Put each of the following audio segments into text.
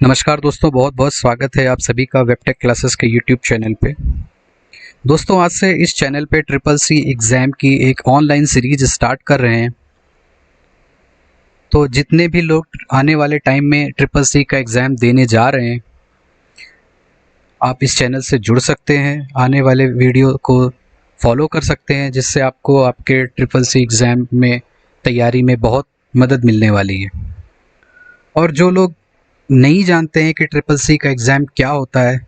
नमस्कार दोस्तों, बहुत बहुत स्वागत है आप सभी का वेबटेक क्लासेस के यूट्यूब चैनल पे। दोस्तों, आज से इस चैनल पे ट्रिपल सी एग्ज़ाम की एक ऑनलाइन सीरीज स्टार्ट कर रहे हैं। तो जितने भी लोग आने वाले टाइम में ट्रिपल सी का एग्ज़ाम देने जा रहे हैं, आप इस चैनल से जुड़ सकते हैं, आने वाले वीडियो को फॉलो कर सकते हैं, जिससे आपको आपके ट्रिपल सी एग्ज़ाम में तैयारी में बहुत मदद मिलने वाली है। और जो लोग नहीं जानते हैं कि ट्रिपल सी का एग्ज़ाम क्या होता है,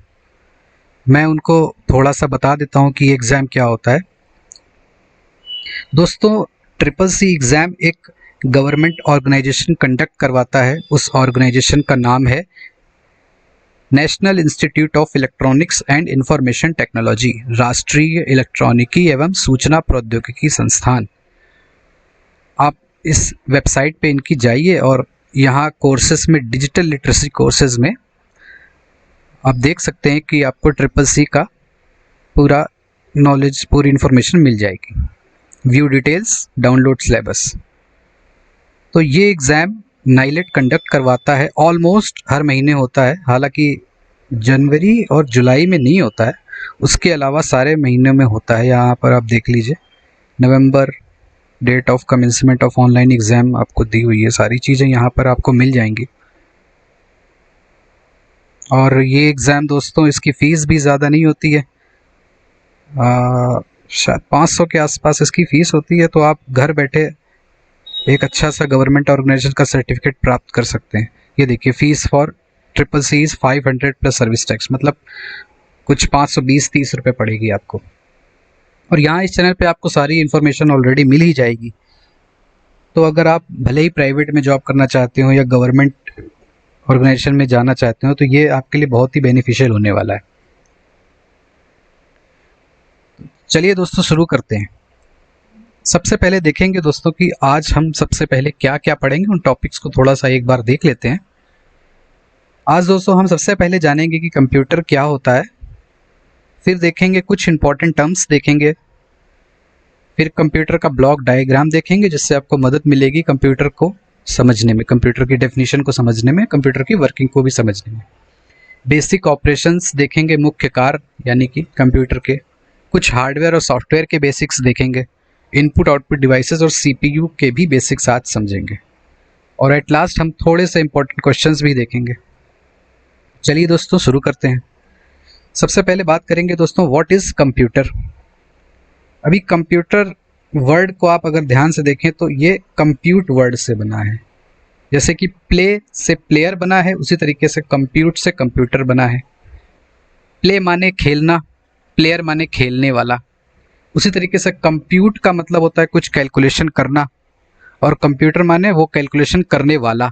मैं उनको थोड़ा सा बता देता हूँ कि एग्ज़ाम क्या होता है। दोस्तों, ट्रिपल सी एग्ज़ाम एक गवर्नमेंट ऑर्गेनाइजेशन कंडक्ट करवाता है। उस ऑर्गेनाइजेशन का नाम है national institute of electronics and information technology, राष्ट्रीय इलेक्ट्रॉनिकी एवं सूचना प्रौद्योगिकी संस्थान। आप इस वेबसाइट पे इनकी जाइए और यहाँ कोर्सेज में, डिजिटल लिटरेसी कोर्सेज में आप देख सकते हैं कि आपको ट्रिपल सी का पूरा नॉलेज, पूरी इन्फॉर्मेशन मिल जाएगी। View details, download syllabus. तो ये एग्ज़ाम नाइलेट कंडक्ट करवाता है, ऑलमोस्ट हर महीने होता है। हालांकि जनवरी और जुलाई में नहीं होता है, उसके अलावा सारे महीनों में होता है। यहाँ पर आप देख लीजिए, November, date of commencement of online exam आपको दी हुई है। सारी चीज़ें यहाँ पर आपको मिल जाएंगी। और ये एग्ज़ाम दोस्तों, इसकी फ़ीस भी ज़्यादा नहीं होती है, शायद 500 के आसपास इसकी फ़ीस होती है। तो आप घर बैठे एक अच्छा सा गवर्नमेंट ऑर्गेनाइजेशन का सर्टिफिकेट प्राप्त कर सकते हैं। ये देखिए, fees for triple C is 500 plus service tax, मतलब कुछ 520-30 रुपये पड़ेगी आपको। और यहाँ इस चैनल पे आपको सारी इन्फॉर्मेशन ऑलरेडी मिल ही जाएगी। तो अगर आप भले ही प्राइवेट में जॉब करना चाहते हो या गवर्नमेंट ऑर्गेनाइजेशन में जाना चाहते हो, तो ये आपके लिए बहुत ही बेनिफिशियल होने वाला है। चलिए दोस्तों, शुरू करते हैं। सबसे पहले देखेंगे दोस्तों कि आज हम सबसे पहले क्या क्या पढ़ेंगे, उन टॉपिक्स को थोड़ा सा एक बार देख लेते हैं। आज दोस्तों हम सबसे पहले जानेंगे कि कंप्यूटर क्या होता है, फिर देखेंगे कुछ इंपॉर्टेंट टर्म्स देखेंगे, फिर कंप्यूटर का ब्लॉक डायग्राम देखेंगे, जिससे आपको मदद मिलेगी कंप्यूटर को समझने में, कंप्यूटर की डेफिनेशन को समझने में, कंप्यूटर की वर्किंग को भी समझने में। बेसिक ऑपरेशंस देखेंगे, मुख्य कार्य यानी कि कंप्यूटर के। कुछ हार्डवेयर और सॉफ्टवेयर के बेसिक्स देखेंगे, इनपुट आउटपुट डिवाइसेस और सीपीयू के भी बेसिक्स आज समझेंगे। और एट लास्ट हम थोड़े से इंपॉर्टेंट क्वेश्चंस भी देखेंगे। चलिए दोस्तों, शुरू करते हैं। सबसे पहले बात करेंगे दोस्तों, व्हाट इज़ कंप्यूटर। अभी कंप्यूटर वर्ड को आप अगर ध्यान से देखें तो ये कंप्यूट वर्ड से बना है। जैसे कि प्ले से प्लेयर बना है, उसी तरीके से कंप्यूट से कंप्यूटर बना है। प्ले माने खेलना, प्लेयर माने खेलने वाला। उसी तरीके से कंप्यूट का मतलब होता है कुछ कैलकुलेशन करना, और कंप्यूटर माने वो कैलकुलेशन करने वाला।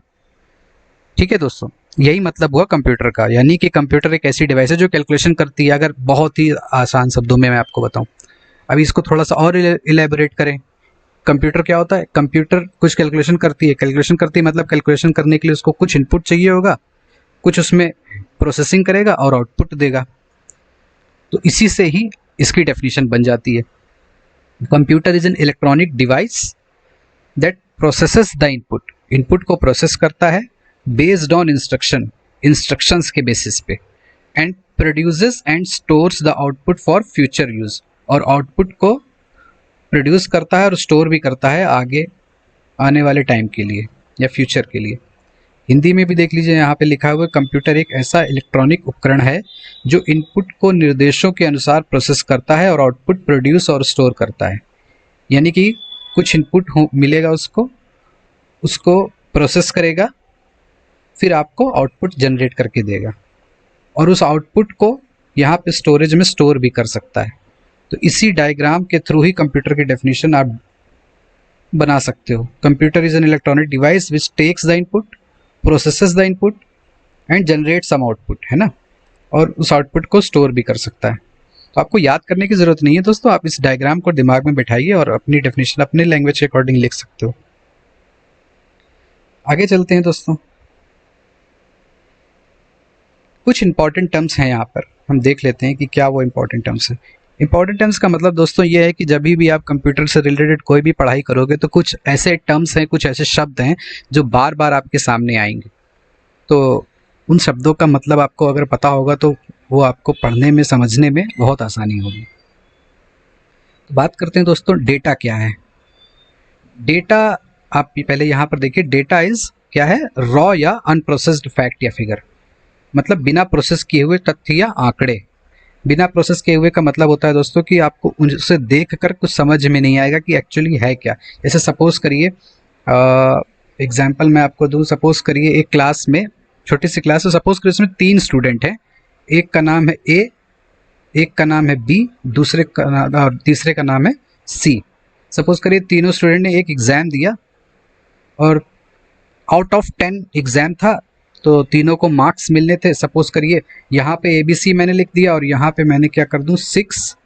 ठीक है दोस्तों, यही मतलब हुआ कंप्यूटर का। यानी कि कंप्यूटर एक ऐसी डिवाइस है जो कैलकुलेशन करती है। अगर बहुत ही आसान शब्दों में मैं आपको बताऊं, अभी इसको थोड़ा सा और इलेबोरेट करें। कंप्यूटर क्या होता है? कंप्यूटर कुछ कैलकुलेशन करती है। कैलकुलेशन करती है मतलब कैलकुलेशन करने के लिए उसको कुछ इनपुट चाहिए होगा, कुछ उसमें प्रोसेसिंग करेगा और आउटपुट देगा। तो इसी से ही इसकी डेफिनेशन बन जाती है। Computer is an electronic device that processes the input, input को प्रोसेस करता है बेस्ड ऑन इंस्ट्रक्शन, इंस्ट्रक्शंस के बेसिस पे, and produces and stores the output for future use, और आउटपुट को प्रोड्यूस करता है और स्टोर भी करता है आगे आने वाले टाइम के लिए या फ्यूचर के लिए। हिंदी में भी देख लीजिए, यहाँ पे लिखा हुआ है, कंप्यूटर एक ऐसा इलेक्ट्रॉनिक उपकरण है जो इनपुट को निर्देशों के अनुसार प्रोसेस करता है और आउटपुट प्रोड्यूस और स्टोर करता है। यानी कि कुछ इनपुट मिलेगा, उसको प्रोसेस करेगा, फिर आपको आउटपुट जनरेट करके देगा, और उस आउटपुट को यहाँ पे स्टोरेज में स्टोर भी कर सकता है। तो इसी डायग्राम के थ्रू ही कंप्यूटर की डेफिनेशन आप बना सकते हो। Computer is an electronic device which takes the input, processes the input and generate some output, है ना, और उस आउटपुट को स्टोर भी कर सकता है। तो आपको याद करने की ज़रूरत नहीं है दोस्तों, आप इस डायग्राम को दिमाग में बैठाइए और अपनी डेफिनेशन अपने लैंग्वेज के अकॉर्डिंग लिख सकते हो। आगे चलते हैं दोस्तों। कुछ इंपॉर्टेंट टर्म्स हैं यहाँ पर, हम देख लेते हैं कि क्या वो इंपॉर्टेंट टर्म्स है। इंपॉर्टेंट टर्म्स का मतलब दोस्तों ये है कि जब भी आप कंप्यूटर से रिलेटेड कोई भी पढ़ाई करोगे तो कुछ ऐसे टर्म्स हैं, कुछ ऐसे शब्द हैं जो बार बार आपके सामने आएंगे। तो उन शब्दों का मतलब आपको अगर पता होगा तो वो आपको पढ़ने में समझने में बहुत आसानी होगी। तो बात करते हैं दोस्तों डेटा क्या है। डेटा आप पहले यहाँ पर देखिए, डेटा इज क्या है, रॉ या अनप्रोसेस्ड फैक्ट या फिगर, मतलब बिना प्रोसेस किए हुए तथ्य या आंकड़े। बिना प्रोसेस किए हुए का मतलब होता है दोस्तों कि आपको उनसे देख कर कुछ समझ में नहीं आएगा कि एक्चुअली है क्या। जैसे सपोज करिए, एग्जाम्पल मैं आपको दूँ, सपोज करिए एक क्लास में, छोटी सी क्लास है, सपोज करिए उसमें 3 स्टूडेंट हैं, एक का नाम है ए, एक का नाम है बी, दूसरे का और तीसरे का नाम है सी। सपोज करिए तीनों स्टूडेंट ने एक एग्ज़ाम दिया और आउट ऑफ 10 एग्ज़ाम था, तो तीनों को मार्क्स मिलने थे। सपोज करिए यहाँ पे ABC मैंने लिख दिया और यहाँ पे मैंने क्या कर दूँ 6,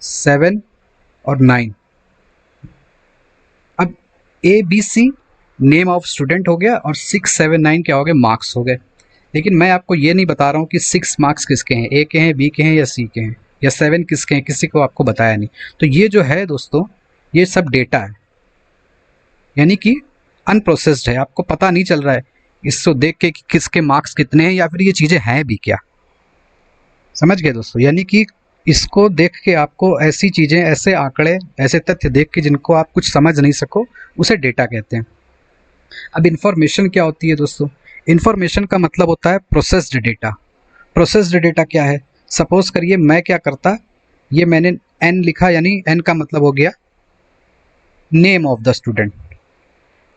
7 और 9। अब ABC नेम ऑफ स्टूडेंट हो गया और 6, 7, 9 क्या हो गए, मार्क्स हो गए। लेकिन मैं आपको ये नहीं बता रहा हूँ कि 6 मार्क्स किसके हैं, A के हैं, B के हैं या C के हैं, या 7 किसके हैं, किसी को आपको बताया नहीं। तो ये जो है दोस्तों, ये सब डेटा है, यानी कि अनप्रोसेस्ड है, आपको पता नहीं चल रहा है इसको देख के कि किसके मार्क्स कितने हैं या फिर ये चीज़ें हैं भी क्या। समझ गए दोस्तों, यानी कि इसको देख के आपको ऐसी चीज़ें, ऐसे आंकड़े, ऐसे तथ्य देख के जिनको आप कुछ समझ नहीं सको, उसे डेटा कहते हैं। अब इन्फॉर्मेशन क्या होती है दोस्तों? इन्फॉर्मेशन का मतलब होता है प्रोसेस्ड डेटा। प्रोसेस्ड डेटा क्या है? सपोज करिए मैं क्या करता, ये मैंने एन लिखा, यानी एन का मतलब हो गया नेम ऑफ द स्टूडेंट,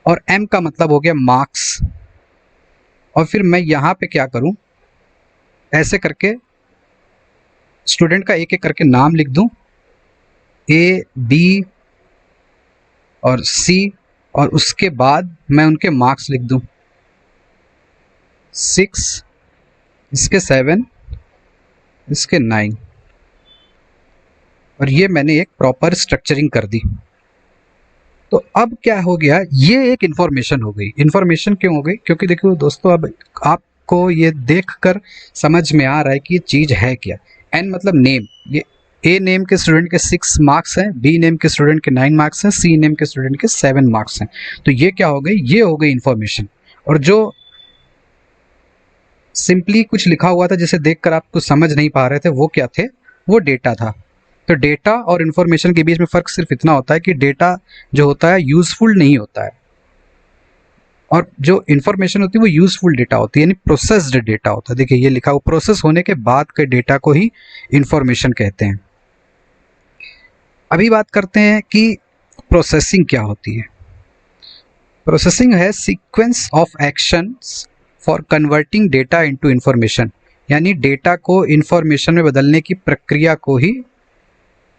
और एम का मतलब हो गया मार्क्स, और फिर मैं यहाँ पे क्या करूँ, ऐसे करके स्टूडेंट का एक एक करके नाम लिख दूँ, ए, बी और सी, और उसके बाद मैं उनके मार्क्स लिख दूँ, 6, इसके 7, इसके 9, और ये मैंने एक प्रॉपर स्ट्रक्चरिंग कर दी। तो अब क्या हो गया, ये एक इन्फॉर्मेशन हो गई। इन्फॉर्मेशन क्यों हो गई? क्योंकि देखो दोस्तों, अब आपको ये देखकर समझ में आ रहा है कि ये चीज़ है क्या। एन मतलब नेम, ये ए नेम के स्टूडेंट के 6 मार्क्स हैं, बी नेम के स्टूडेंट के 9 मार्क्स हैं, सी नेम के स्टूडेंट के 7 मार्क्स हैं। तो ये क्या हो गई, ये हो गई इन्फॉर्मेशन। और जो सिंपली कुछ लिखा हुआ था जिसे देखकर आप कुछ समझ नहीं पा रहे थे, वो क्या थे, वो डेटा था। तो डेटा और इन्फॉर्मेशन के बीच में फ़र्क सिर्फ इतना होता है कि डेटा जो होता है यूज़फुल नहीं होता है, और जो इन्फॉर्मेशन होती है वो यूज़फुल डेटा होती है, यानी प्रोसेस्ड डेटा होता है। देखिए ये लिखा हुआ, प्रोसेस होने के बाद के डेटा को ही इन्फॉर्मेशन कहते हैं। अभी बात करते हैं कि प्रोसेसिंग क्या होती है। प्रोसेसिंग है sequence of actions for converting data into information, यानी डेटा को इन्फॉर्मेशन में बदलने की प्रक्रिया को ही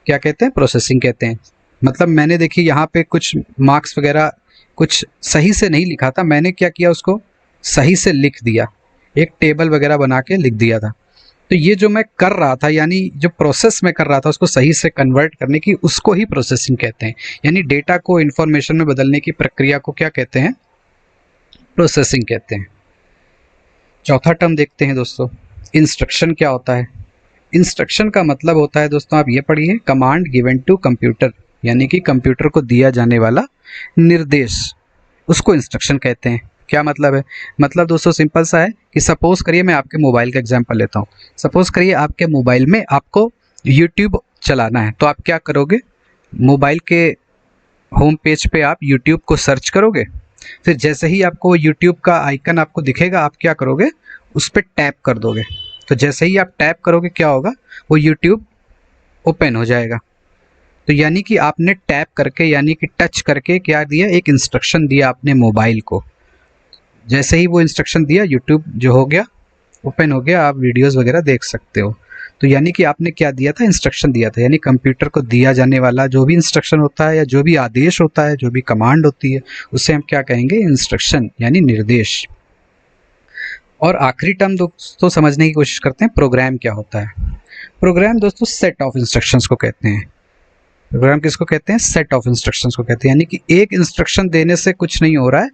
क्या कहते हैं, प्रोसेसिंग कहते हैं। मतलब मैंने देखिए यहाँ पे कुछ मार्क्स वगैरह कुछ सही से नहीं लिखा था, मैंने क्या किया, उसको सही से लिख दिया, एक टेबल वगैरह बना के लिख दिया था। तो ये जो मैं कर रहा था, यानी जो प्रोसेस में कर रहा था उसको सही से कन्वर्ट करने की, उसको ही प्रोसेसिंग कहते हैं। यानी डेटा को इन्फॉर्मेशन में बदलने की प्रक्रिया को क्या कहते हैं, प्रोसेसिंग कहते हैं। चौथा टर्म देखते हैं दोस्तों, इंस्ट्रक्शन क्या होता है। इंस्ट्रक्शन का मतलब होता है दोस्तों, आप ये पढ़िए, कमांड गिवन टू कंप्यूटर, यानी कि कंप्यूटर को दिया जाने वाला निर्देश, उसको इंस्ट्रक्शन कहते हैं। क्या मतलब है? मतलब दोस्तों सिंपल सा है कि सपोज करिए, मैं आपके मोबाइल का एग्जांपल लेता हूँ। सपोज करिए आपके मोबाइल में आपको यूट्यूब चलाना है, तो आप क्या करोगे, मोबाइल के होम पेज पे आप यूट्यूब को सर्च करोगे, फिर जैसे ही आपको यूट्यूब का आइकन आपको दिखेगा, आप क्या करोगे, उस पर टैप कर दोगे। तो जैसे ही आप टैप करोगे क्या होगा, वो यूट्यूब ओपन हो जाएगा। तो यानी कि आपने टैप करके, यानी कि टच करके क्या दिया, एक इंस्ट्रक्शन दिया आपने मोबाइल को। जैसे ही वो इंस्ट्रक्शन दिया, यूट्यूब जो हो गया, ओपन हो गया, आप वीडियोस वगैरह देख सकते हो। तो यानी कि आपने क्या दिया था, इंस्ट्रक्शन दिया था। यानी कंप्यूटर को दिया जाने वाला जो भी इंस्ट्रक्शन होता है या जो भी आदेश होता है, जो भी कमांड होती है, उसे हम क्या कहेंगे, इंस्ट्रक्शन, यानी निर्देश। और आखिरी टर्म दोस्तों समझने की कोशिश करते हैं, प्रोग्राम क्या होता है। प्रोग्राम दोस्तों सेट ऑफ इंस्ट्रक्शंस को कहते हैं। प्रोग्राम किसको कहते हैं, सेट ऑफ इंस्ट्रक्शंस को कहते हैं। यानी कि एक इंस्ट्रक्शन देने से कुछ नहीं हो रहा है,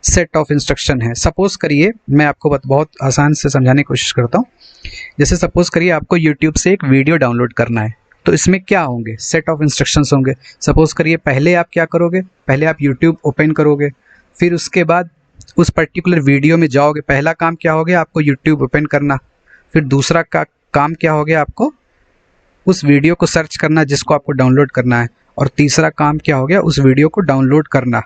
सेट ऑफ इंस्ट्रक्शन है। सपोज करिए, मैं आपको बहुत आसान से समझाने की कोशिश करता हूँ। जैसे सपोज करिए आपको यूट्यूब से एक वीडियो डाउनलोड करना है, तो इसमें क्या होंगे, सेट ऑफ इंस्ट्रक्शंस होंगे। सपोज करिए पहले आप क्या करोगे, पहले आप यूट्यूब ओपन करोगे, फिर उसके बाद उस पर्टिकुलर वीडियो में जाओगे, पहला काम क्या हो गया आपको यूट्यूब ओपन करना, फिर दूसरा काम क्या हो गया आपको उस वीडियो को सर्च करना जिसको आपको डाउनलोड करना है, और तीसरा काम क्या हो गया उस वीडियो को डाउनलोड करना,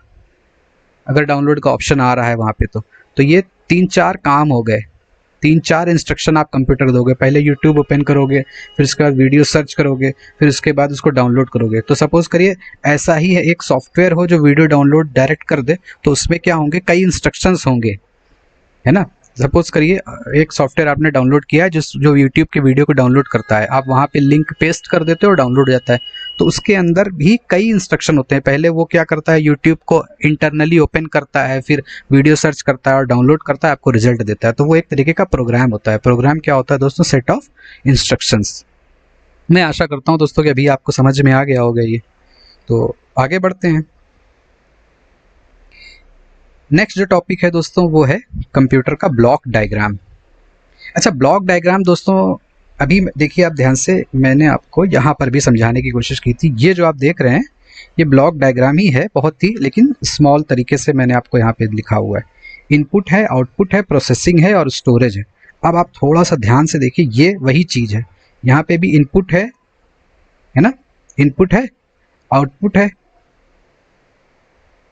अगर डाउनलोड का ऑप्शन आ रहा है वहाँ पे तो ये 3-4 काम हो गए, 3-4 इंस्ट्रक्शन आप कंप्यूटर दोगे। पहले यूट्यूब ओपन करोगे, फिर उसके बाद वीडियो सर्च करोगे, फिर उसके बाद उसको डाउनलोड करोगे। तो सपोज करिए ऐसा ही है, एक सॉफ्टवेयर हो जो वीडियो डाउनलोड डायरेक्ट कर दे, तो उसमें क्या होंगे, कई इंस्ट्रक्शंस होंगे, है ना। सपोज करिए एक सॉफ्टवेयर आपने डाउनलोड किया है जो यूट्यूब के वीडियो को डाउनलोड करता है, आप वहाँ पे लिंक पेस्ट कर देते हो और डाउनलोड हो जाता है। तो उसके अंदर भी कई इंस्ट्रक्शन होते हैं। पहले वो क्या करता है, यूट्यूब को इंटरनली ओपन करता है, फिर वीडियो सर्च करता है और डाउनलोड करता है, आपको रिजल्ट देता है। तो वो एक तरीके का प्रोग्राम होता है। प्रोग्राम क्या होता है दोस्तों, सेट ऑफ इंस्ट्रक्शंस। मैं आशा करता हूँ दोस्तों कि अभी आपको समझ में आ गया होगा ये। तो आगे बढ़ते हैं। नेक्स्ट जो टॉपिक है दोस्तों वो है कंप्यूटर का ब्लॉक डायग्राम। अच्छा, ब्लॉक डायग्राम दोस्तों अभी देखिए आप ध्यान से, मैंने आपको यहाँ पर भी समझाने की कोशिश की थी। ये जो आप देख रहे हैं ये ब्लॉक डायग्राम ही है, बहुत ही लेकिन स्मॉल तरीके से मैंने आपको यहाँ पे लिखा हुआ है। इनपुट है, आउटपुट है, प्रोसेसिंग है और स्टोरेज है। अब आप थोड़ा सा ध्यान से देखिए, ये वही चीज़ है। यहाँ पे भी इनपुट है ना, इनपुट है, आउटपुट है,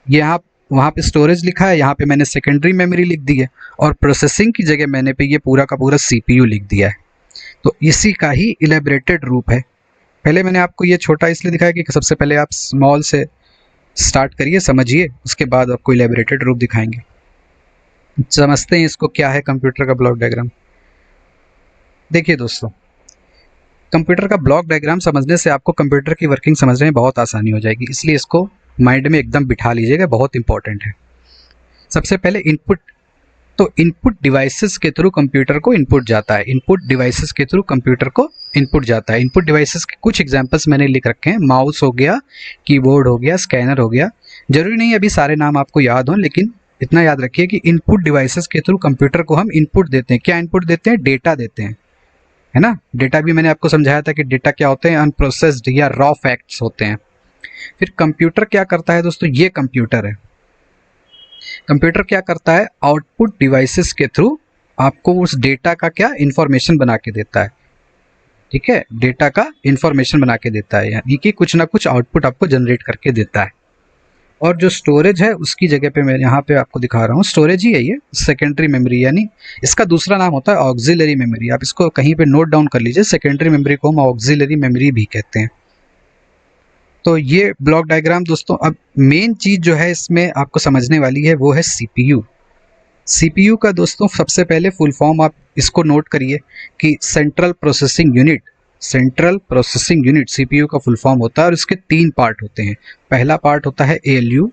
यहाँ वहाँ पे स्टोरेज लिखा है, यहाँ पे मैंने सेकेंडरी मेमोरी लिख दी है, और प्रोसेसिंग की जगह मैंने पे ये पूरा का पूरा सीपीयू लिख दिया है। तो इसी का ही इलेबरेटेड रूप है। पहले मैंने आपको ये छोटा इसलिए दिखाया कि सबसे पहले आप स्मॉल से स्टार्ट करिए, समझिए, उसके बाद आपको इलेबरेटेड रूप दिखाएंगे। समझते हैं इसको क्या है कंप्यूटर का ब्लॉक डायग्राम। देखिए दोस्तों, कंप्यूटर का ब्लॉक डायग्राम समझने से आपको कंप्यूटर की वर्किंग समझने में बहुत आसानी हो जाएगी, इसलिए इसको माइंड में एकदम बिठा लीजिएगा, बहुत इंपॉर्टेंट है। सबसे पहले इनपुट, तो इनपुट डिवाइसेस के थ्रू कंप्यूटर को इनपुट जाता है। इनपुट डिवाइसेस के थ्रू कंप्यूटर को इनपुट जाता है। इनपुट डिवाइसेस के कुछ एग्जांपल्स मैंने लिख रखे हैं, माउस हो गया, कीबोर्ड हो गया, स्कैनर हो गया। जरूरी नहीं अभी सारे नाम आपको याद हों, लेकिन इतना याद रखिए कि इनपुट डिवाइसेस के थ्रू कंप्यूटर को हम इनपुट देते हैं। क्या इनपुट देते हैं, डेटा देते हैं, है ना। डेटा भी मैंने आपको समझाया था कि डेटा क्या होते हैं, अनप्रोसेस्ड या रॉ फैक्ट्स होते हैं। फिर कंप्यूटर क्या करता है दोस्तों, ये कंप्यूटर है। कंप्यूटर क्या करता है, आउटपुट डिवाइसेस के थ्रू आपको उस डेटा का क्या इंफॉर्मेशन बना के देता है। ठीक है, डेटा का इंफॉर्मेशन बना के देता है, यानी कि कुछ ना कुछ आउटपुट आपको जनरेट करके देता है। और जो स्टोरेज है उसकी जगह पे मैं यहाँ पे आपको दिखा रहा हूँ, स्टोरेज ही है ये, सेकेंडरी मेमोरी, यानी इसका दूसरा नाम होता है ऑक्सिलरी मेमोरी। आप इसको कहीं पे नोट डाउन कर लीजिए, सेकेंडरी मेमोरी को हम ऑक्सिलरी मेमोरी भी कहते हैं। तो ये ब्लॉक डायग्राम दोस्तों, अब मेन चीज जो है इसमें आपको समझने वाली है वो है सीपीयू। सीपीयू का दोस्तों सबसे पहले फुल फॉर्म आप इसको नोट करिए कि central processing unit. Central processing unit CPU का फुल फॉर्म होता है, और इसके 3 पार्ट होते हैं। पहला पार्ट होता है एएलयू,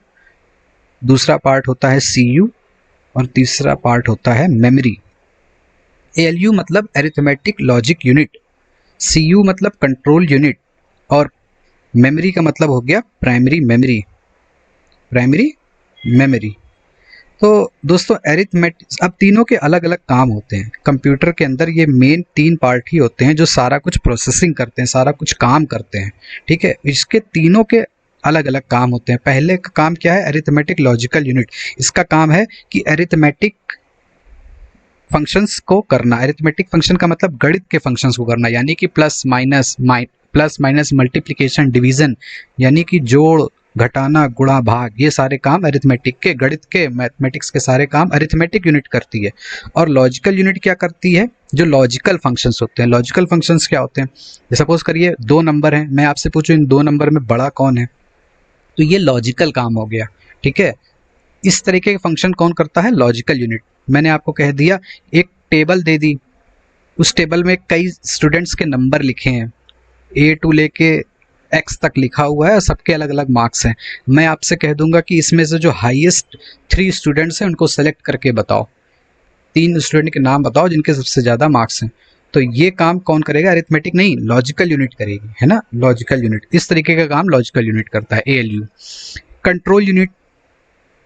दूसरा पार्ट होता है सीयू, और तीसरा पार्ट होता है मेमोरी। एएलयू मतलब अरिथमेटिक लॉजिक यूनिट, सीयू मतलब कंट्रोल यूनिट, और मेमोरी का मतलब हो गया प्राइमरी मेमोरी। Primary memory. तो दोस्तों अरिथमेटिक, अब तीनों के अलग अलग काम होते हैं कंप्यूटर के अंदर। ये मेन 3 पार्ट ही होते हैं जो सारा कुछ प्रोसेसिंग करते हैं, सारा कुछ काम करते हैं। ठीक है, इसके तीनों के अलग अलग काम होते हैं। पहले का काम क्या है, अरिथमेटिक लॉजिकल यूनिट। इसका काम है कि अरिथमेटिक फंक्शंस को करना। अरिथमेटिक फंक्शन का मतलब गणित के फंक्शंस को करना, यानी कि प्लस माइनस मल्टीप्लिकेशन डिवीजन, यानी कि जोड़ घटाना गुणा भाग, ये सारे काम अरिथमेटिक के, गणित के, मैथमेटिक्स के सारे काम अरिथमेटिक यूनिट करती है। और लॉजिकल यूनिट क्या करती है, जो लॉजिकल फंक्शंस होते हैं। लॉजिकल फंक्शंस क्या होते हैं, सपोज करिए 2 नंबर हैं, मैं आपसे पूछूं इन 2 नंबर में बड़ा कौन है, तो ये लॉजिकल काम हो गया। ठीक है, इस तरीके के फंक्शन कौन करता है, लॉजिकल यूनिट। मैंने आपको कह दिया, एक टेबल दे दी, उस टेबल में कई स्टूडेंट्स के नंबर लिखे हैं, ए टू लेके एक्स तक लिखा हुआ है, सबके अलग अलग मार्क्स हैं। मैं आपसे कह दूंगा कि इसमें से जो हाईएस्ट 3 स्टूडेंट्स हैं उनको सेलेक्ट करके बताओ, 3 स्टूडेंट के नाम बताओ जिनके सबसे ज़्यादा मार्क्स हैं। तो ये काम कौन करेगा, अरिथमेटिक नहीं, लॉजिकल यूनिट करेगी, है ना। लॉजिकल यूनिट, इस तरीके का काम लॉजिकल यूनिट करता है। एएलयू कंट्रोल यूनिट,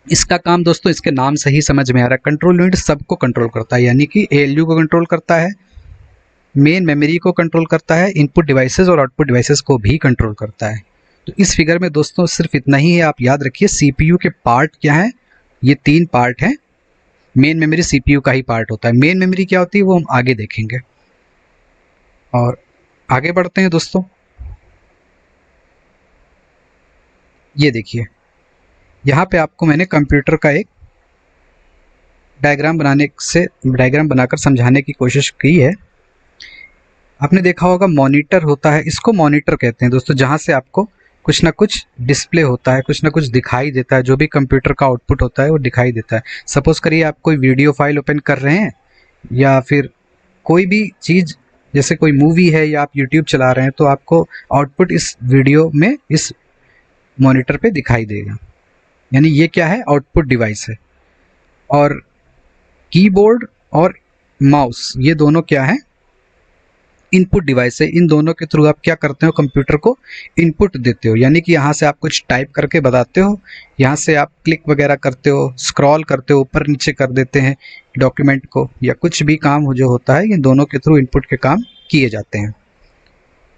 इसका काम दोस्तों इसके नाम से ही समझ में आ रहा है, कंट्रोल यूनिट सबको कंट्रोल करता है, यानी कि एएलयू को कंट्रोल करता है, मेन मेमोरी को कंट्रोल करता है, इनपुट डिवाइसेस और आउटपुट डिवाइसेस को भी कंट्रोल करता है। तो इस फिगर में दोस्तों सिर्फ इतना ही है, आप याद रखिए सीपीयू के पार्ट क्या हैं, ये 3 पार्ट हैं, मेन मेमोरी सीपीयू का ही पार्ट होता है। मेन मेमोरी क्या होती है वो हम आगे देखेंगे। और आगे बढ़ते हैं दोस्तों। ये देखिए, यहाँ पे आपको मैंने कंप्यूटर का एक डायग्राम बनाकर समझाने की कोशिश की है। आपने देखा होगा मॉनिटर होता है, इसको मॉनिटर कहते हैं दोस्तों, जहाँ से आपको कुछ ना कुछ डिस्प्ले होता है, कुछ ना कुछ दिखाई देता है, जो भी कंप्यूटर का आउटपुट होता है वो दिखाई देता है। सपोज करिए आप कोई वीडियो फाइल ओपन कर रहे हैं या फिर कोई भी चीज़, जैसे कोई मूवी है या आप यूट्यूब चला रहे हैं, तो आपको आउटपुट इस वीडियो में इस मॉनिटर पे दिखाई देगा। यानी ये क्या है, आउटपुट डिवाइस है। और कीबोर्ड और माउस ये दोनों क्या है, इनपुट डिवाइस है। इन दोनों के थ्रू आप क्या करते हो, कंप्यूटर को इनपुट देते हो। यानी कि यहाँ से आप कुछ टाइप करके बताते हो, यहाँ से आप क्लिक वगैरह करते हो, स्क्रॉल करते हो, ऊपर नीचे कर देते हैं डॉक्यूमेंट को, या कुछ भी काम हो जो होता है, इन दोनों के थ्रू इनपुट के काम किए जाते हैं।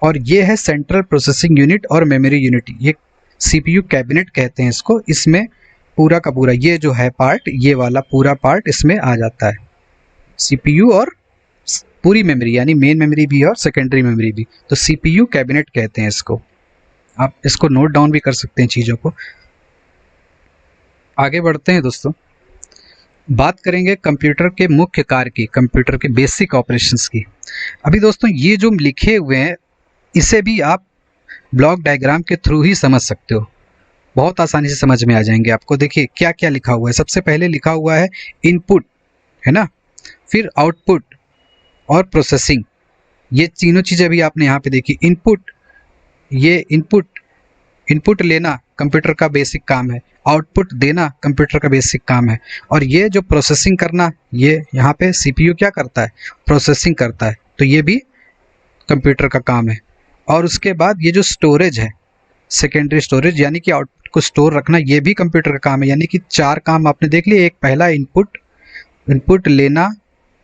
और ये है सेंट्रल प्रोसेसिंग यूनिट और मेमोरी यूनिट, ये सीपीयू कैबिनेट कहते हैं इसको। इसमें पूरा का पूरा ये जो है पार्ट, ये वाला पूरा पार्ट इसमें आ जाता है, सीपीयू और पूरी मेमोरी, यानी मेन मेमोरी भी और सेकेंडरी मेमोरी भी। तो सीपीयू कैबिनेट कहते हैं इसको। आप इसको नोट डाउन भी कर सकते हैं चीज़ों को। आगे बढ़ते हैं दोस्तों, बात करेंगे कंप्यूटर के मुख्य कार्य की, कंप्यूटर के बेसिक ऑपरेशंस की। अभी दोस्तों ये जो लिखे हुए हैं इसे भी आप ब्लॉक डायग्राम के थ्रू ही समझ सकते हो, बहुत आसानी से समझ में आ जाएंगे आपको। देखिए क्या क्या लिखा हुआ है। सबसे पहले लिखा हुआ है इनपुट, है ना, फिर आउटपुट और प्रोसेसिंग। ये तीनों चीज़ें भी आपने यहाँ पे देखी। इनपुट, ये इनपुट लेना कंप्यूटर का बेसिक काम है, आउटपुट देना कंप्यूटर का बेसिक काम है, और ये जो प्रोसेसिंग करना, ये यहाँ पे सीपीयू क्या करता है, प्रोसेसिंग करता है। तो ये भी कंप्यूटर का काम है। और उसके बाद ये जो स्टोरेज है, सेकेंडरी स्टोरेज, यानी कि आउटपुट को स्टोर रखना, ये भी कंप्यूटर का काम है। यानी कि 4 काम आपने देख लिए। एक पहला इनपुट लेना,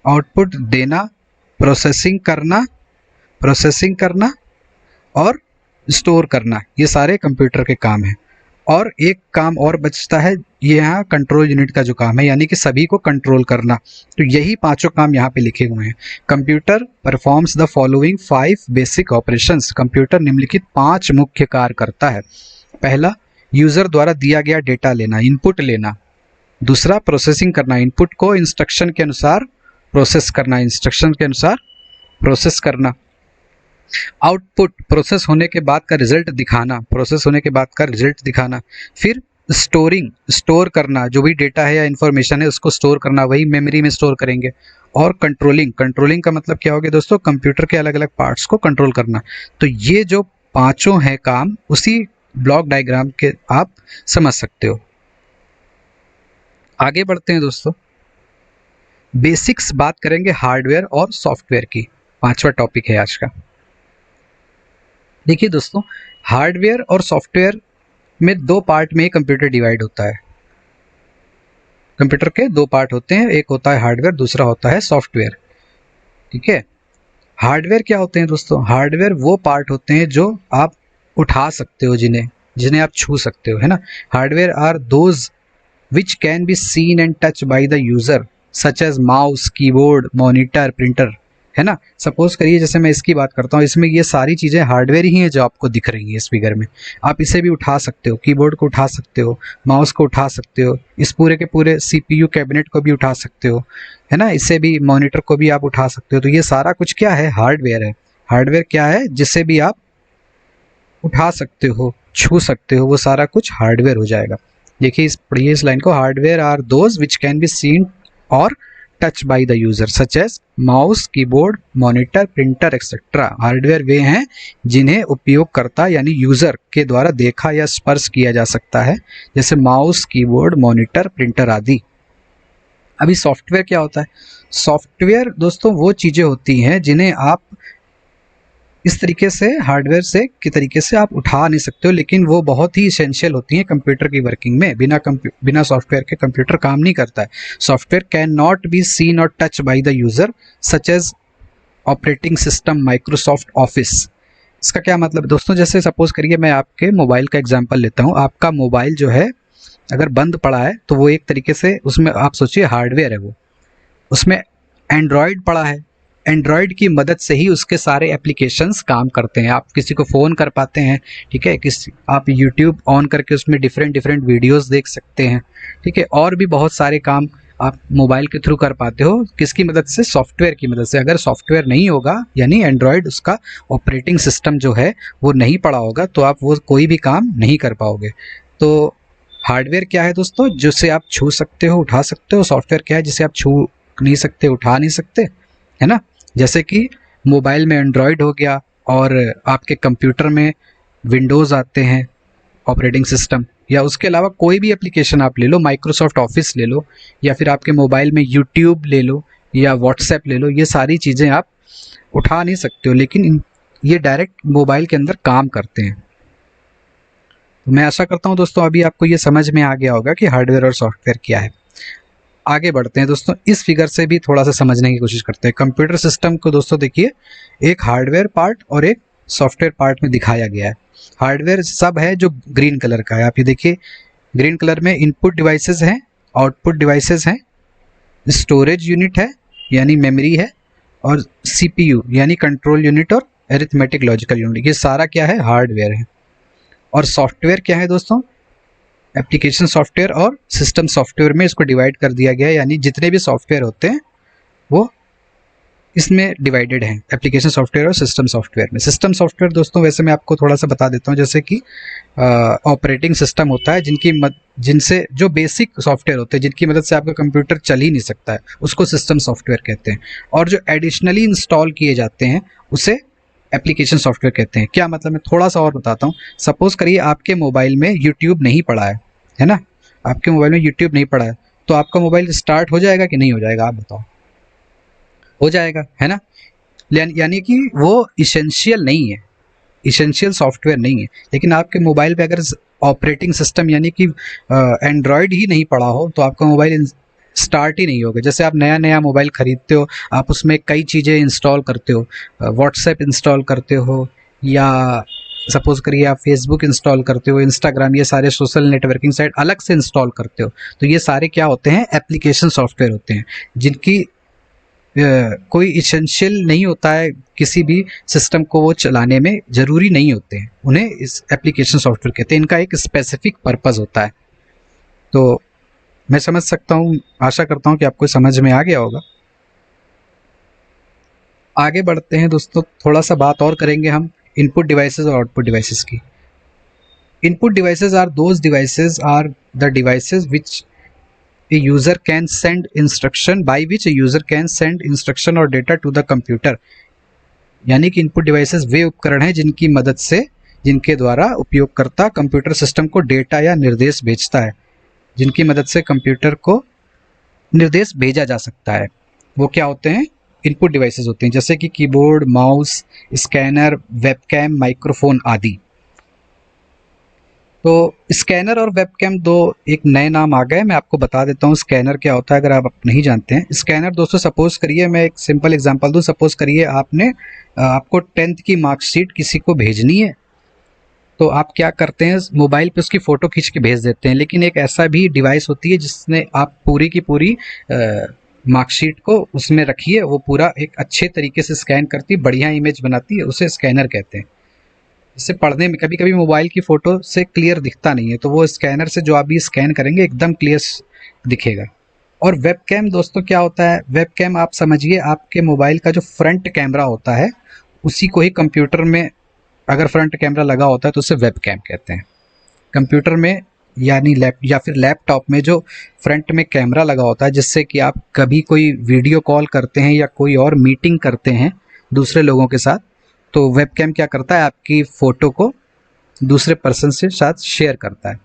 आउटपुट देना, प्रोसेसिंग करना और स्टोर करना, ये सारे कंप्यूटर के काम हैं। और एक काम और बचता है, ये यहाँ कंट्रोल यूनिट का जो काम है, यानी कि सभी को कंट्रोल करना। तो यही पांचों काम यहाँ पे लिखे हुए हैं। Computer performs the following 5 basic operations. Computer निम्नलिखित 5 मुख्य कार्य करता है। पहला, यूजर द्वारा दिया गया डेटा लेना, इनपुट लेना। दूसरा, प्रोसेसिंग करना, इनपुट को इंस्ट्रक्शन के अनुसार प्रोसेस करना, इंस्ट्रक्शन के अनुसार प्रोसेस करना। आउटपुट, प्रोसेस होने के बाद का रिजल्ट दिखाना, प्रोसेस होने के बाद का रिजल्ट दिखाना। फिर स्टोरिंग, स्टोर करना, जो भी डेटा है या इंफॉर्मेशन है उसको स्टोर करना, वही मेमोरी में स्टोर करेंगे। और कंट्रोलिंग का मतलब क्या हो गया दोस्तों, कंप्यूटर के अलग अलग पार्ट्स को कंट्रोल करना। तो ये जो पांचों हैं काम, उसी ब्लॉक डायग्राम के आप समझ सकते हो। आगे बढ़ते हैं दोस्तों, बेसिक्स बात करेंगे हार्डवेयर और सॉफ्टवेयर की। 5वां टॉपिक है आज का। देखिए दोस्तों, हार्डवेयर और सॉफ्टवेयर में 2 पार्ट में कंप्यूटर डिवाइड होता है। कंप्यूटर के 2 पार्ट होते हैं, एक होता है हार्डवेयर, दूसरा होता है सॉफ्टवेयर। ठीक है। हार्डवेयर क्या होते हैं दोस्तों, हार्डवेयर वो पार्ट होते हैं जो आप उठा सकते हो, जिन्हें आप छू सकते हो, है ना। Hardware are those which can be seen and touch by the user, such as mouse, keyboard, monitor, printer, है ना। सपोज करिए जैसे मैं इसकी बात करता हूँ, इसमें ये सारी चीज़ें हार्डवेयर ही हैं जो आपको दिख रही हैं इस फिगर में। आप इसे भी उठा सकते हो, कीबोर्ड को उठा सकते हो, माउस को उठा सकते हो, इस पूरे के पूरे सीपीयू कैबिनेट को भी उठा सकते हो, है ना। इसे भी, मॉनिटर को भी आप उठा सकते हो। तो ये सारा कुछ क्या है, हार्डवेयर है। हार्डवेयर क्या है, जिसे भी आप उठा सकते हो, छू सकते हो, वो सारा कुछ हार्डवेयर हो जाएगा। देखिए पढ़िए इस लाइन को, hardware are those which can be seen और touch by the user such as mouse, keyboard, monitor, printer etcetera. Hardware वे हैं जिन्हें उपयोगकर्ता यानी यूजर के द्वारा देखा या स्पर्श किया जा सकता है, जैसे माउस, कीबोर्ड, मॉनिटर, प्रिंटर आदि। अभी सॉफ्टवेयर क्या होता है, सॉफ्टवेयर दोस्तों वो चीजें होती हैं जिन्हें आप इस तरीके से हार्डवेयर से की तरीके से आप उठा नहीं सकते हो, लेकिन वो बहुत ही इसेंशियल होती हैं कंप्यूटर की वर्किंग में। बिना सॉफ्टवेयर के कंप्यूटर काम नहीं करता है। Software can not be seen और touch by the user such as operating system, Microsoft Office. इसका क्या मतलब दोस्तों, जैसे सपोज करिए मैं आपके मोबाइल का एग्जांपल लेता हूँ। आपका मोबाइल जो है अगर बंद पड़ा है तो वो एक तरीके से उसमें आप सोचिए हार्डवेयर है वो, उसमें एंड्रॉयड पड़ा है, एंड्रॉयड की मदद से ही उसके सारे एप्लीकेशंस काम करते हैं। आप किसी को फ़ोन कर पाते हैं, ठीक है, आप यूट्यूब ऑन करके उसमें डिफरेंट डिफरेंट वीडियोस देख सकते हैं, ठीक है, और भी बहुत सारे काम आप मोबाइल के थ्रू कर पाते हो। किसकी मदद से? सॉफ्टवेयर की मदद से। अगर सॉफ्टवेयर नहीं होगा, यानी एंड्रॉयड उसका ऑपरेटिंग सिस्टम जो है वो नहीं पड़ा होगा, तो आप वो कोई भी काम नहीं कर पाओगे। तो हार्डवेयर क्या है दोस्तों? जिसे आप छू सकते हो, उठा सकते हो। सॉफ्टवेयर क्या है? जिसे आप छू नहीं सकते, उठा नहीं सकते, है ना। जैसे कि मोबाइल में एंड्रॉयड हो गया, और आपके कंप्यूटर में विंडोज़ आते हैं ऑपरेटिंग सिस्टम, या उसके अलावा कोई भी एप्लीकेशन आप ले लो, माइक्रोसॉफ्ट ऑफिस ले लो, या फिर आपके मोबाइल में यूट्यूब ले लो या व्हाट्सएप ले लो, ये सारी चीज़ें आप उठा नहीं सकते हो, लेकिन ये डायरेक्ट मोबाइल के अंदर काम करते हैं। तो मैं आशा करता हूँ दोस्तों अभी आपको ये समझ में आ गया होगा कि हार्डवेयर और सॉफ्टवेयर क्या है। आगे बढ़ते हैं दोस्तों, इस फिगर से भी थोड़ा सा समझने की कोशिश करते हैं। कंप्यूटर सिस्टम को दोस्तों देखिए, एक हार्डवेयर पार्ट और एक सॉफ्टवेयर पार्ट में दिखाया गया है। हार्डवेयर सब है जो ग्रीन कलर का है, आप ये देखिए, ग्रीन कलर में इनपुट डिवाइसेस हैं, आउटपुट डिवाइसेस हैं, स्टोरेज यूनिट है यानी मेमोरी है, और सीपीयू यानी कंट्रोल यूनिट और अरिथमेटिक लॉजिकल यूनिट, ये सारा क्या है? हार्डवेयर है। और सॉफ्टवेयर क्या है दोस्तों? एप्लीकेशन सॉफ्टवेयर और सिस्टम सॉफ्टवेयर में इसको डिवाइड कर दिया गया है, यानी जितने भी सॉफ्टवेयर होते हैं वो इसमें डिवाइडेड हैं, एप्लीकेशन सॉफ्टवेयर और सिस्टम सॉफ्टवेयर में। सिस्टम सॉफ्टवेयर दोस्तों वैसे मैं आपको थोड़ा सा बता देता हूँ, जैसे कि ऑपरेटिंग सिस्टम होता है जिनसे जो बेसिक सॉफ्टवेयर होते हैं, जिनकी मदद से आपका कंप्यूटर चल ही नहीं सकता है, उसको सिस्टम सॉफ्टवेयर कहते हैं। और जो एडिशनली इंस्टॉल किए जाते हैं उसे एप्लीकेशन सॉफ्टवेयर कहते हैं। क्या मतलब? मैं थोड़ा सा और बताता हूँ। सपोज करिए आपके मोबाइल में यूट्यूब नहीं पड़ा है ना, आपके मोबाइल में यूट्यूब नहीं पड़ा है, तो आपका मोबाइल स्टार्ट हो जाएगा कि नहीं हो जाएगा? आप बताओ। हो जाएगा, है ना। यानी कि वो इसेंशियल नहीं है, इसेंशियल सॉफ्टवेयर नहीं है। लेकिन आपके मोबाइल पे अगर ऑपरेटिंग सिस्टम यानी कि एंड्रॉयड ही नहीं पड़ा हो, तो आपका मोबाइल स्टार्ट ही नहीं होगा। जैसे आप नया नया मोबाइल खरीदते हो, आप उसमें कई चीज़ें इंस्टॉल करते हो, व्हाट्सएप इंस्टॉल करते हो, या सपोज करिए आप फेसबुक इंस्टॉल करते हो, इंस्टाग्राम, ये सारे सोशल नेटवर्किंग साइट अलग से इंस्टॉल करते हो, तो ये सारे क्या होते हैं? एप्लीकेशन सॉफ्टवेयर होते हैं, जिनकी कोई इसेंशियल नहीं होता है, किसी भी सिस्टम को वो चलाने में ज़रूरी नहीं होते हैं, उन्हें इस एप्लीकेशन सॉफ्टवेयर कहते हैं। इनका एक स्पेसिफिक पर्पस होता है। तो मैं समझ सकता हूँ, आशा करता हूँ कि आपको समझ में आ गया होगा। आगे बढ़ते हैं दोस्तों, थोड़ा सा बात और करेंगे हम इनपुट डिवाइसेस और आउटपुट डिवाइसेस की। Input devices are those devices are the devices which a user can send instruction by which a user can send instruction or data to the computer। यानी कि इनपुट डिवाइसेस वे उपकरण हैं जिनके द्वारा उपयोगकर्ता computer system को data या निर्देश भेजता है, जिनकी मदद से कंप्यूटर को निर्देश भेजा जा सकता है। वो क्या होते हैं? इनपुट डिवाइसेस होते हैं, जैसे कि keyboard, mouse, scanner, webcam, microphone आदि। तो स्कैनर और वेबकैम दो एक नए नाम आ गए, मैं आपको बता देता हूँ स्कैनर क्या होता है अगर आप नहीं जानते हैं। स्कैनर दोस्तों, सपोज करिए, मैं एक सिंपल एग्जांपल दूँ। सपोज करिए आपको 10th की मार्कशीट किसी को भेजनी है, तो आप क्या करते हैं? मोबाइल पे उसकी फ़ोटो खींच के भेज देते हैं। लेकिन एक ऐसा भी डिवाइस होती है जिसने आप पूरी की पूरी मार्कशीट को उसमें रखिए, वो पूरा एक अच्छे तरीके से स्कैन करती, बढ़िया इमेज बनाती है, उसे स्कैनर कहते हैं। इससे पढ़ने में कभी कभी मोबाइल की फ़ोटो से क्लियर दिखता नहीं है, तो वो स्कैनर से जो आप भी स्कैन करेंगे एकदम क्लियर दिखेगा। और वेबकैम दोस्तों क्या होता है? वेबकैम आप समझिए, आपके मोबाइल का जो फ्रंट कैमरा होता है उसी को ही कंप्यूटर में अगर फ्रंट कैमरा लगा होता है तो उसे वेबकैम कहते हैं। कंप्यूटर में यानी या फिर लैपटॉप में जो फ्रंट में कैमरा लगा होता है, जिससे कि आप कभी कोई वीडियो कॉल करते हैं या कोई और मीटिंग करते हैं दूसरे लोगों के साथ, तो वेबकैम क्या करता है? आपकी फ़ोटो को दूसरे पर्सन से साथ शेयर करता है,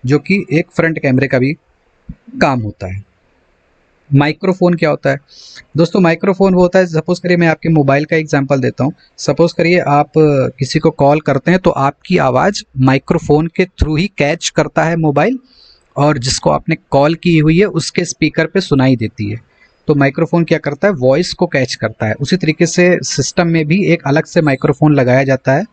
जो कि एक फ्रंट कैमरे का भी काम होता है। माइक्रोफोन क्या होता है दोस्तों? माइक्रोफोन वो होता है, सपोज करिए मैं आपके मोबाइल का एग्जांपल देता हूँ। सपोज करिए आप किसी को कॉल करते हैं, तो आपकी आवाज़ माइक्रोफोन के थ्रू ही कैच करता है मोबाइल, और जिसको आपने कॉल की हुई है उसके स्पीकर पे सुनाई देती है। तो माइक्रोफोन क्या करता है? वॉइस को कैच करता है। उसी तरीके से सिस्टम में भी एक अलग से माइक्रोफोन लगाया जाता है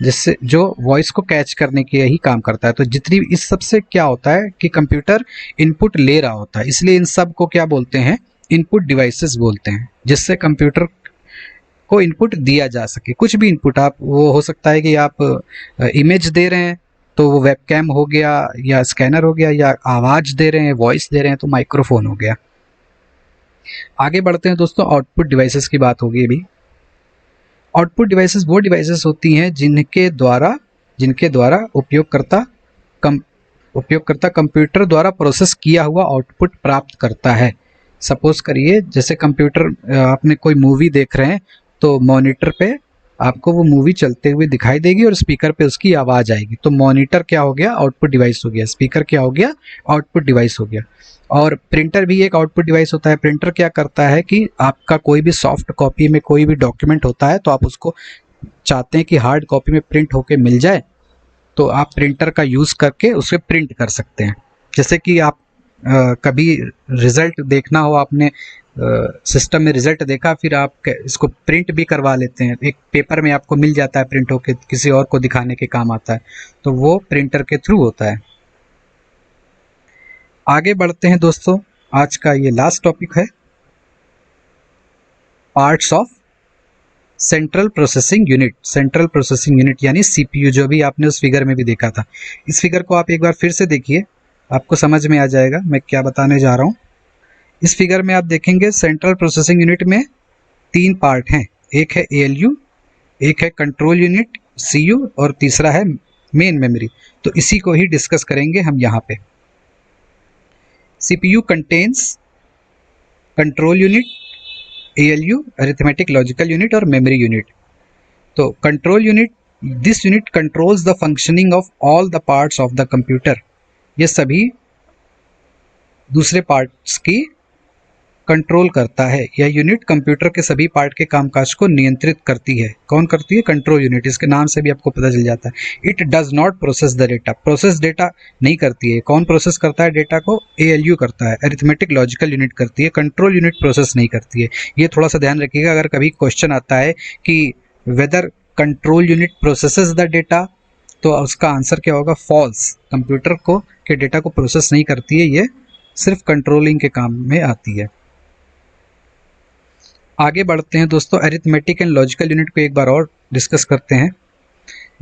जिससे जो वॉइस को कैच करने के ही काम करता है। तो जितनी इस सब से क्या होता है कि कंप्यूटर इनपुट ले रहा होता है, इसलिए इन सब को क्या बोलते हैं, इनपुट डिवाइसेस बोलते हैं, जिससे कंप्यूटर को इनपुट दिया जा सके। कुछ भी इनपुट, आप वो हो सकता है कि आप इमेज दे रहे हैं तो वो वेबकैम हो गया या स्कैनर हो गया, या आवाज़ दे रहे हैं, वॉइस दे रहे हैं तो माइक्रोफोन हो गया। आगे बढ़ते हैं दोस्तों, आउटपुट डिवाइसेस की बात होगी अभी। आउटपुट डिवाइसेस वो डिवाइसेस होती हैं जिनके द्वारा उपयोगकर्ता कंप्यूटर द्वारा प्रोसेस किया हुआ आउटपुट प्राप्त करता है। सपोज करिए जैसे कंप्यूटर आपने कोई मूवी देख रहे हैं तो मॉनिटर पे आपको वो मूवी चलते हुए दिखाई देगी और स्पीकर पे उसकी आवाज़ आएगी। तो मॉनिटर क्या हो गया, आउटपुट डिवाइस हो गया। स्पीकर क्या हो गया, आउटपुट डिवाइस हो गया। और प्रिंटर भी एक आउटपुट डिवाइस होता है। प्रिंटर क्या करता है कि आपका कोई भी सॉफ्ट कॉपी में कोई भी डॉक्यूमेंट होता है तो आप उसको चाहते हैं कि हार्ड कॉपी में प्रिंट होके मिल जाए, तो आप प्रिंटर का यूज़ करके उसे प्रिंट कर सकते हैं। जैसे कि आप कभी रिज़ल्ट देखना हो, आपने सिस्टम में रिज़ल्ट देखा, फिर आप इसको प्रिंट भी करवा लेते हैं, एक पेपर में आपको मिल जाता है प्रिंट होके, किसी और को दिखाने के काम आता है, तो वो प्रिंटर के थ्रू होता है। आगे बढ़ते हैं दोस्तों, आज का ये लास्ट टॉपिक है parts of central processing unit. Central processing unit यानी सीपीयू, जो भी आपने उस फिगर में भी देखा था। इस फिगर को आप एक बार फिर से देखिए, आपको समझ में आ जाएगा मैं क्या बताने जा रहा हूँ। इस फिगर में आप देखेंगे सेंट्रल प्रोसेसिंग यूनिट में 3 पार्ट हैं। एक है एएलयू, एक है कंट्रोल यूनिट सीयू, और तीसरा है मेन मेमोरी। तो इसी को ही डिस्कस करेंगे हम यहाँ पे। CPU contains control unit, ALU, arithmetic logical unit और memory unit। तो control unit, this unit controls the functioning of all the parts of the computer। ये सभी दूसरे पार्ट्स की कंट्रोल करता है। यह यूनिट कंप्यूटर के सभी पार्ट के कामकाज को नियंत्रित करती है। कौन करती है? Control unit. इसके नाम से भी आपको पता चल जाता है। It does not process the data. Process data नहीं करती है। कौन प्रोसेस करता है डेटा को? ALU करता है, अरिथमेटिक लॉजिकल यूनिट करती है। कंट्रोल यूनिट प्रोसेस नहीं करती है। ये थोड़ा सा ध्यान रखिएगा, अगर कभी क्वेश्चन आता है कि whether control unit processes the data, तो उसका आंसर क्या होगा? फॉल्स। कंप्यूटर को के डेटा को प्रोसेस नहीं करती है, ये सिर्फ कंट्रोलिंग के काम में आती है। आगे बढ़ते हैं दोस्तों, अरिथमेटिक एंड लॉजिकल यूनिट को एक बार और डिस्कस करते हैं।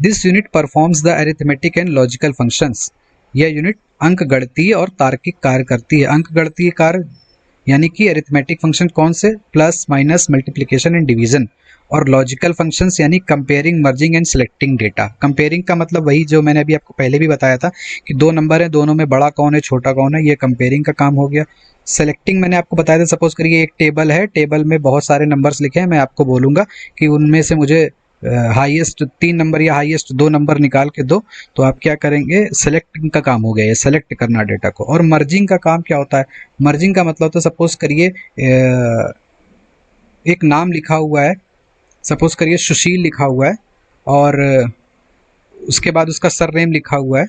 This unit performs the arithmetic and logical functions. यह यूनिट अंक गणितीय और तार्किक कार्य करती है। अंक गणितीय कार्य यानी कि अरिथमेटिक फंक्शन कौन से? Plus, minus, multiplication and division. और लॉजिकल फंक्शंस यानी comparing, merging and selecting data. Comparing का मतलब वही जो मैंने अभी आपको पहले भी बताया था कि 2 नंबर है, दोनों में बड़ा कौन है, छोटा कौन है, ये कंपेयरिंग का काम हो गया। सेलेक्टिंग मैंने आपको बताया था, सपोज करिए एक टेबल है, टेबल में बहुत सारे नंबर्स लिखे हैं, मैं आपको बोलूँगा कि उनमें से मुझे हाईएस्ट 3 नंबर या हाईएस्ट 2 नंबर निकाल के दो, तो आप क्या करेंगे? सेलेक्टिंग का काम हो गया, ये सेलेक्ट करना डेटा को। और मर्जिंग का काम क्या होता है? मर्जिंग का मतलब होता है, सपोज करिए एक नाम लिखा हुआ है, सपोज करिए सुशील लिखा हुआ है, और उसके बाद उसका सरनेम लिखा हुआ है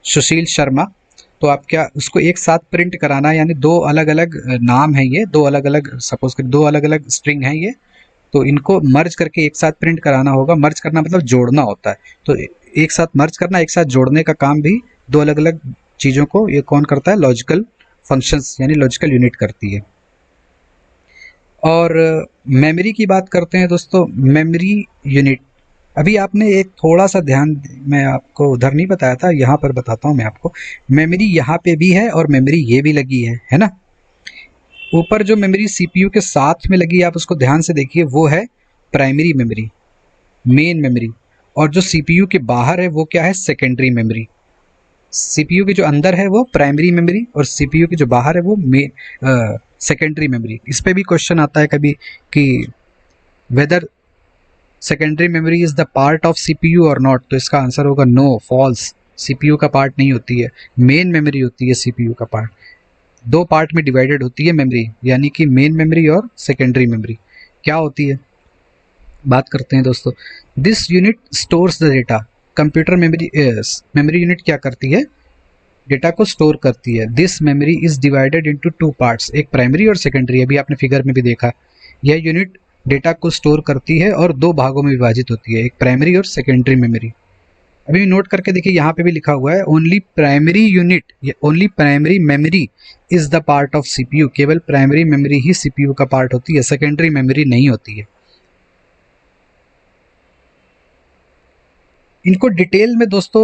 सुशील शर्मा, तो आप क्या उसको एक साथ प्रिंट कराना, यानी 2 अलग अलग नाम है ये, 2 अलग अलग, सपोज कर 2 अलग अलग स्ट्रिंग है ये, तो इनको मर्ज करके एक साथ प्रिंट कराना होगा। मर्ज करना मतलब जोड़ना होता है, तो एक साथ मर्ज करना, एक साथ जोड़ने का काम भी 2 अलग अलग चीज़ों को ये कौन करता है? लॉजिकल फंक्शंस यानी लॉजिकल यूनिट करती है। और मेमोरी की बात करते हैं दोस्तों। मेमोरी यूनिट, अभी आपने एक थोड़ा सा ध्यान, मैं आपको उधर नहीं बताया था, यहाँ पर बताता हूँ मैं आपको। मेमोरी यहाँ पे भी है और मेमोरी ये भी लगी है ना। ऊपर जो मेमोरी CPU के साथ में लगी है, आप उसको ध्यान से देखिए, वो है प्राइमरी मेमोरी, मेन मेमोरी। और जो CPU के बाहर है वो क्या है? Secondary memory. CPU के जो अंदर है वो प्राइमरी मेमोरी, और CPU के जो बाहर है वो सेकेंडरी मेमोरी। इस पे भी क्वेश्चन आता है कभी कि whether secondary memory is the part of CPU और नॉट, तो इसका आंसर होगा नो, फॉल्स। CPU का पार्ट नहीं होती है, मेन मेमोरी होती है CPU का पार्ट। 2 पार्ट में डिवाइडेड होती है मेमोरी, यानी कि मेन मेमोरी और सेकेंडरी मेमोरी। क्या होती है बात करते हैं दोस्तों। This unit stores the data. Computer memory unit क्या करती है? डेटा को स्टोर करती है। This memory is divided into 2 parts, एक प्राइमरी और सेकेंडरी। अभी आपने फिगर में भी देखा। यह यूनिट डेटा को स्टोर करती है और दो भागों में विभाजित होती है, एक प्राइमरी और सेकेंडरी मेमोरी। अभी नोट करके देखिए, यहाँ पे भी लिखा हुआ है only primary unit, only primary memory is the part of CPU. केवल प्राइमरी मेमोरी ही सीपीयू का पार्ट होती है, सेकेंडरी मेमोरी नहीं होती है। इनको डिटेल में दोस्तों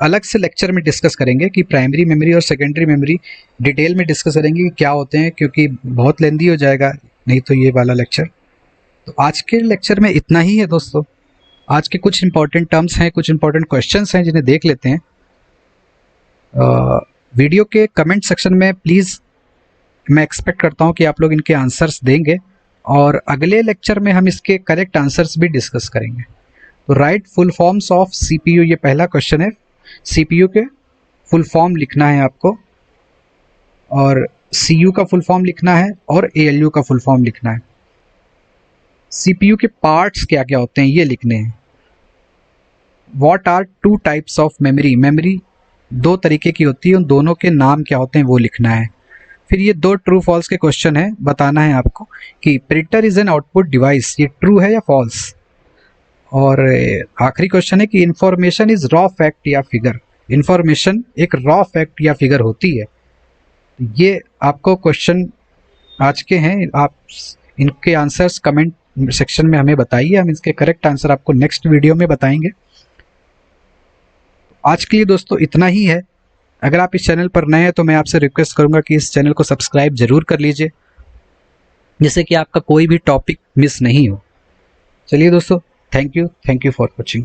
अलग से लेक्चर में डिस्कस करेंगे कि प्राइमरी मेमोरी और सेकेंडरी मेमोरी डिटेल में डिस्कस करेंगे कि क्या होते हैं, क्योंकि बहुत लेंदी हो जाएगा नहीं तो ये वाला लेक्चर। तो आज के लेक्चर में इतना ही है दोस्तों। आज के कुछ इंपॉर्टेंट टर्म्स हैं, कुछ इंपॉर्टेंट क्वेश्चंस हैं जिन्हें देख लेते हैं। वीडियो के कमेंट सेक्शन में प्लीज़ मैं एक्सपेक्ट करता हूं कि आप लोग इनके आंसर्स देंगे और अगले लेक्चर में हम इसके करेक्ट आंसर्स भी डिस्कस करेंगे। तो right full forms of CPU, ये पहला क्वेश्चन है। सीपीयू के फुल फॉर्म लिखना है आपको, और सीयू का फुल फॉर्म लिखना है, और एएलयू का फुल फॉर्म लिखना है। सीपीयू के पार्ट्स क्या क्या होते हैं ये लिखने हैं। What are two types of memory, memory दो तरीके की होती है, उन दोनों के नाम क्या होते हैं वो लिखना है। फिर ये दो ट्रू फॉल्स के क्वेश्चन है, बताना है आपको कि printer is an output device, ये ट्रू है या फॉल्स। और आखिरी क्वेश्चन है कि इंफॉर्मेशन इज रॉ फैक्ट या फिगर, इंफॉर्मेशन एक रॉ फैक्ट या फिगर होती है। ये आपको क्वेश्चन आज के हैं, आप इनके आंसर्स कमेंट सेक्शन में हमें बताइए, हम इसके करेक्ट आंसर आपको नेक्स्ट वीडियो में बताएंगे। आज के लिए दोस्तों इतना ही है। अगर आप इस चैनल पर नए हैं तो मैं आपसे रिक्वेस्ट करूंगा कि इस चैनल को सब्सक्राइब जरूर कर लीजिए, जिससे कि आपका कोई भी टॉपिक मिस नहीं हो। चलिए दोस्तों, थैंक यू फॉर वॉचिंग।